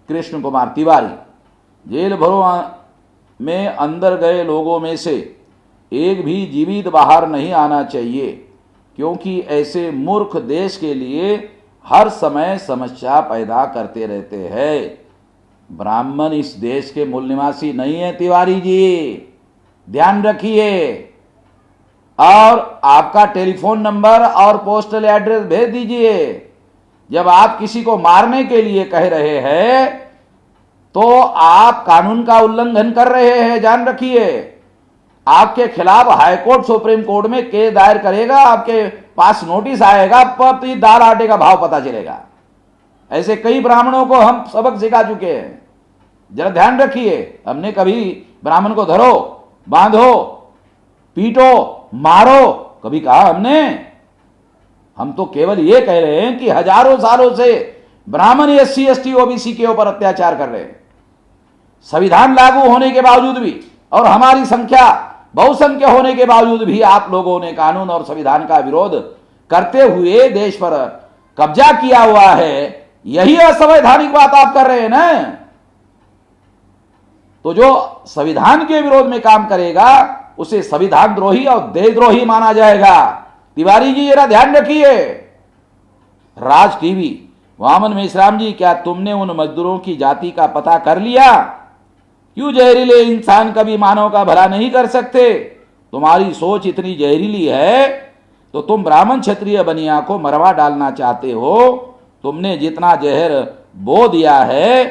Krishna Kumar Tiwari. Jail भरों में अंदर गए लोगों में से एक भी जीवित बाहर नहीं आना चाहिए, क्योंकि ऐसे मूर्ख देश के लिए हर समय समस्या पैदा करते रहते हैं। ब्राह्मण इस देश के मूल निवासी नहीं है तिवारी जी, ध्यान रखिए। और आपका टेलीफोन नंबर और पोस्टल एड्रेस भेज दीजिए। जब आप किसी को मारने के लिए कह रहे हैं तो आप कानून का उल्लंघन कर रहे हैं, जान रखिए। आपके खिलाफ हाईकोर्ट सुप्रीम कोर्ट में केस दायर करेगा, आपके पास नोटिस आएगा, प्रति दाल आटे का भाव पता चलेगा। ऐसे कई ब्राह्मणों को हम सबक सिखा चुके हैं, जरा ध्यान रखिए। हमने कभी ब्राह्मण को धरो, बांधो, पीटो, मारो कभी कहा हमने? हम तो केवल ये कह रहे हैं कि हजारों सालों से ब्राह्मण एससी एसटी ओबीसी के ऊपर अत्याचार कर रहे हैं। संविधान लागू होने के बावजूद भी और हमारी संख्या बहुसंख्य होने के बावजूद भी आप लोगों ने कानून और संविधान का विरोध करते हुए देश पर कब्जा किया हुआ है। यही असंवैधानिक बात आप कर रहे हैं ना। तो जो संविधान के विरोध में काम करेगा उसे संविधान द्रोही और देशद्रोही माना जाएगा। तिवारी जी जरा ध्यान रखिए। राज टीवी, वामन मेश्राम जी, क्या तुमने उन मजदूरों की जाति का पता कर लिया? क्यों जहरीले इंसान कभी मानव का भला नहीं कर सकते? तुम्हारी सोच इतनी जहरीली है तो तुम ब्राह्मण क्षत्रिय बनिया को मरवा डालना चाहते हो। तुमने जितना जहर बो दिया है,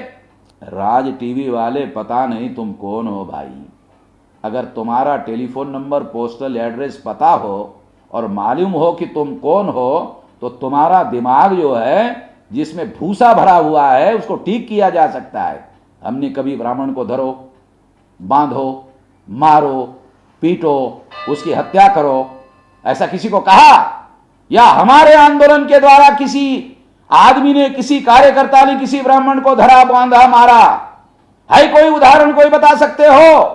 राज टीवी वाले पता नहीं तुम कौन हो भाई। अगर तुम्हारा टेलीफोन नंबर, पोस्टल एड्रेस पता हो और मालूम हो कि तुम कौन हो, तो तुम्हारा दिमाग जो है जिसमें भूसा भरा हुआ है उसको ठीक किया जा सकता है। हमने कभी ब्राह्मण को धरो, बांधो, मारो, पीटो, उसकी हत्या करो ऐसा किसी को कहा? या हमारे आंदोलन के द्वारा किसी आदमी ने, किसी कार्यकर्ता ने किसी ब्राह्मण को धरा, बांधा, मारा है? कोई उदाहरण कोई बता सकते हो?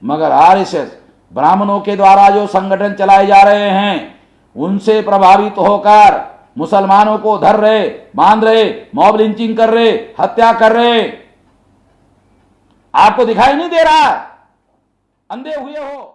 मगर आरएसएस ब्राह्मणों के द्वारा जो संगठन चलाए जा रहे हैं उनसे प्रभावित होकर मुसलमानों को धर रहे, बांध रहे, मॉब लिंचिंग कर रहे, हत्या कर रहे। आपको दिखाई नहीं दे रहा? अंधे हुए हो?